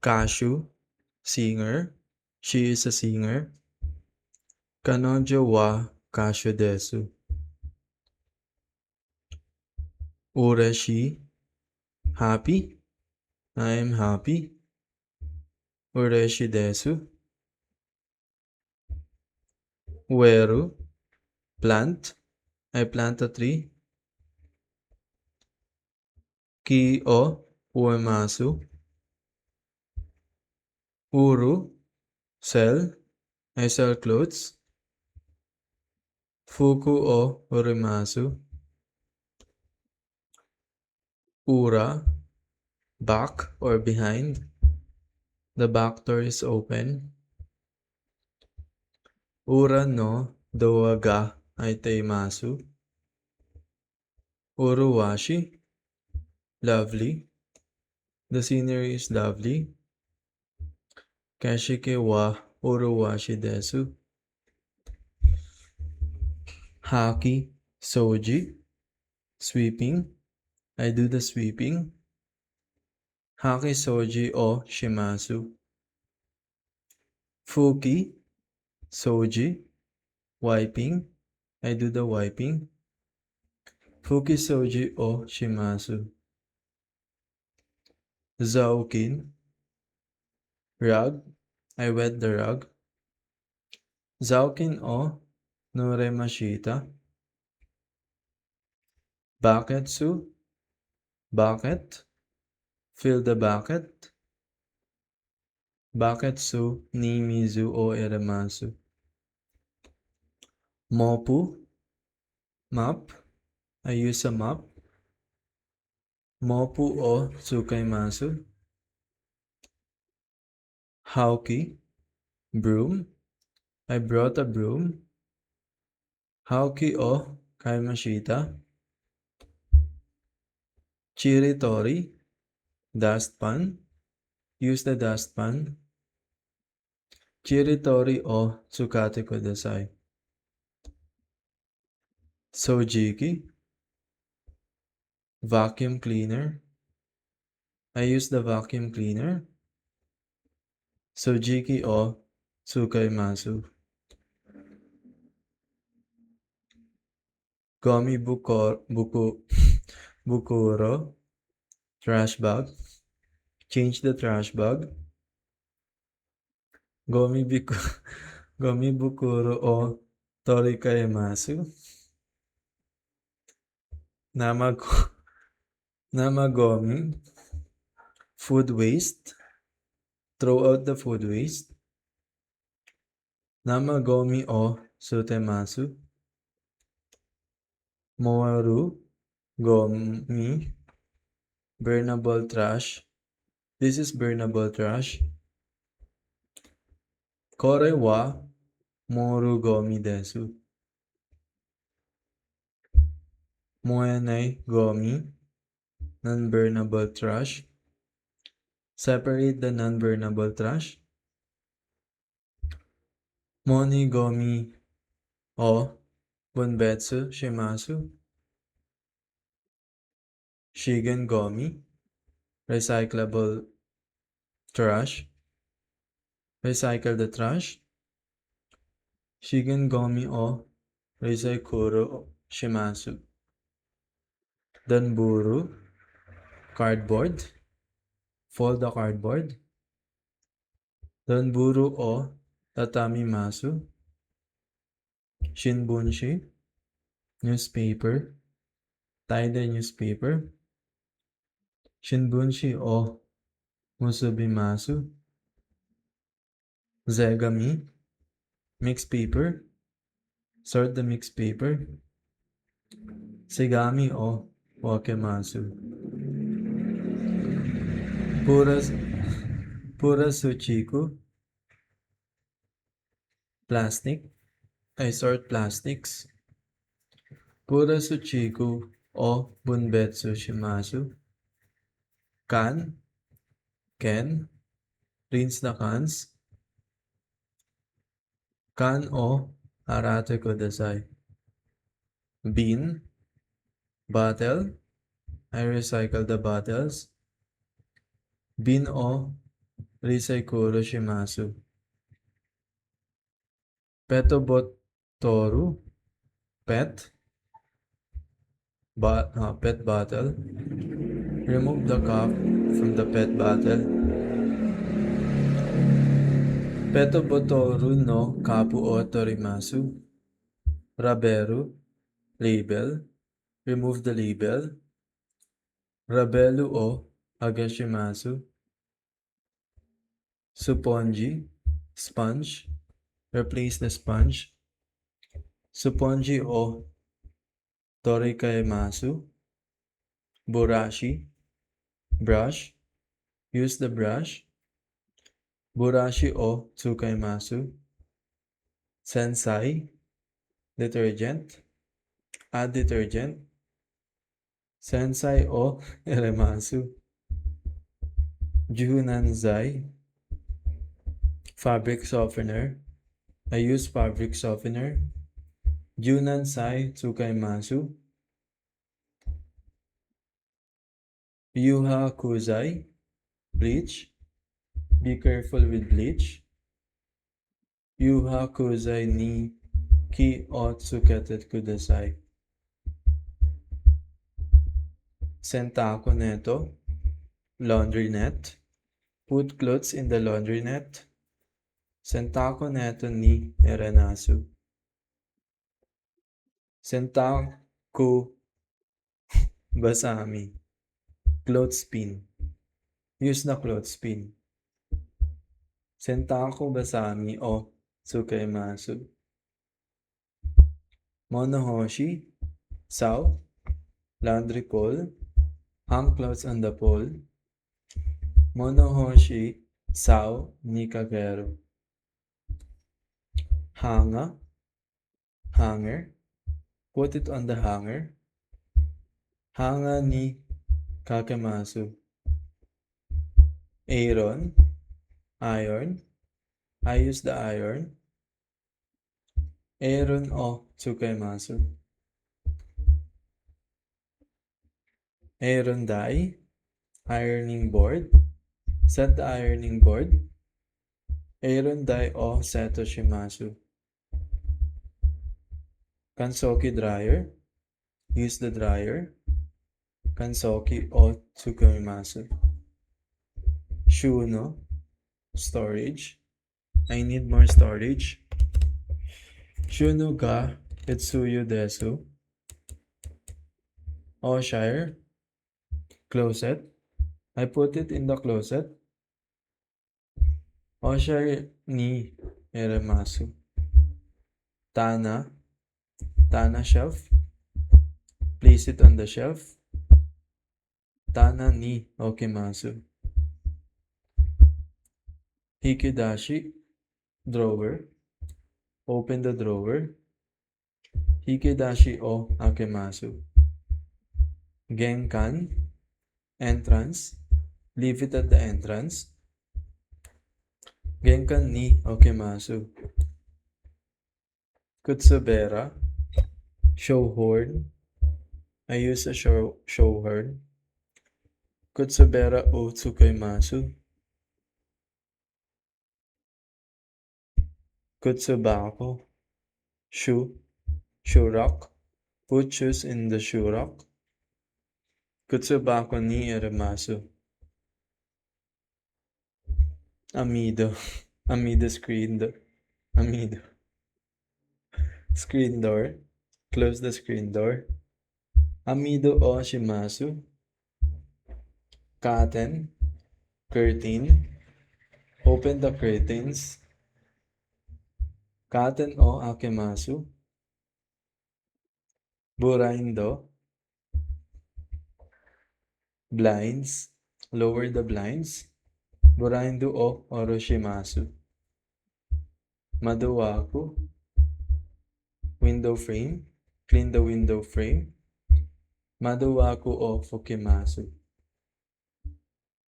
Cashew, singer. She is a singer. Kanojo wa cashew desu. Ureshi, happy. I am happy. Ureshi desu. Ueru, plant. I plant a tree. Ki o uemasu. Uru, sell. I sell clothes. Fuku o urimasu. Ura, back or behind. The back door is open. Ura no doa ga itaimasu. Uruwashi, lovely. The scenery is lovely. Kashike wa uruwashi desu. Haki, soji. Sweeping. I do the sweeping. Haki soji o shimasu. Fuki, soji. Wiping. I do the wiping. Fuki soji o shimasu. Zaukin, rug. I wet the rug. Zaukin o noremashita. Bucketsu, bucket. Fill the bucket. Bucketsu ni mizu o eremasu. Mopu, mop. I use a mop. Mopu o tsukaimasu. Hauki, broom. I brought a broom. Hauki o kaimashita. Chiritori, dustpan. Use the dustpan. Chiritori o tsukate kudasai. Sojiki, vacuum cleaner. I use the vacuum cleaner. Sojiki o tsukaimasu. Gomi bukuro, trash bag. Change the trash bag. Gomi bukuro o torikaimasu. Namagomi, food waste. Throw out the food waste. Namagomi o sutemasu. Moaru gomi, burnable trash. This is burnable trash. Kore wa moru gomi desu. Moenai gomi, non-burnable trash. Separate the non-burnable trash. Moni gomi o bunbetsu shimasu. Shigen gomi, recyclable trash. Recycle the trash. Shigen gomi o recycuro shimasu. Danburu, cardboard. Fold the cardboard. Danburu o tatamimasu. Shinbunshi, newspaper. Tie the newspaper. Shinbunshi o musubimasu. Zegami, mixed paper. Sort the mixed paper. Sigami o wakemasu. Purasuchiku, plastic. I sort plastics. Purasuchiku o bunbetsu shimasu. Can. Rinse the cans. Can o harate kudasai. Bean. Bottle. I recycle the bottles. Bin o Risaikuro Shimasu. Petobotoru. Pet. Pet bottle. Remove the cup from the pet bottle. Petobotoru no kapu o torimasu. Raberu. Label. Remove the label. Rabelu o agashimasu. Supponji. Sponge. Replace the sponge. Supponji o torikaimasu. Burashi. Brush. Use the brush. Burashi o tsukaimasu. Sensai. Detergent. Add detergent. Sensai o eremasu. Junanzai. Fabric softener. I use fabric softener. Junansai tsukaimasu. Yuha Kuzai. Bleach. Be careful with bleach. Yuha Kuzai ni ki o tsuketet kudasai. Sentako neto. Laundry net. Put clothes in the laundry net. Sentako neto ni erenasu. Sentaku basami. Clothespin. Use the clothespin. Sentaku basami o tsukaimasu. Monohoshi. Saw. Laundry pole. Hang clothes on the pole. Monohoshi saw ni kakeru. Hanger. Hanger. Put it on the hanger. Hanger ni kakemasu. Iron. Iron. I use the iron. Iron o tsukaimasu. Iron die. Ironing board. Set the ironing board. Iron die o setoshimasu. Kansoki dryer. Use the dryer. Kansoki o tsukaimasu. Shuno. Storage. I need more storage. Shuno ga etsuyu desu. Oshire. Closet. I put it in the closet. Oshire ni eremasu. Tana. Tana shelf. Place it on the shelf. Tana ni okimasu. Hikidashi. Drawer. Open the drawer. Hikidashi o akemasu. Genkan. Entrance. Leave it at the entrance. Genkan ni okemasu. Kutsubera. Show horn. I use a show horn. Kutsubera o tsukaimasu. Kutsubako. Shoe. Shoe rack. Put shoes in the shoe rack. Kutsubako ni eremasu. Amido. Amido screen door. Amido. Screen door. Close the screen door. Amido o shimasu. Curtain. Curtain. Open the curtains. Curtain o akemasu. Buraindo. Blinds. Lower the blinds. Buraindo o oroshimasu. Madowaku. Window frame. Clean the window frame. Madowaku o fukimasu.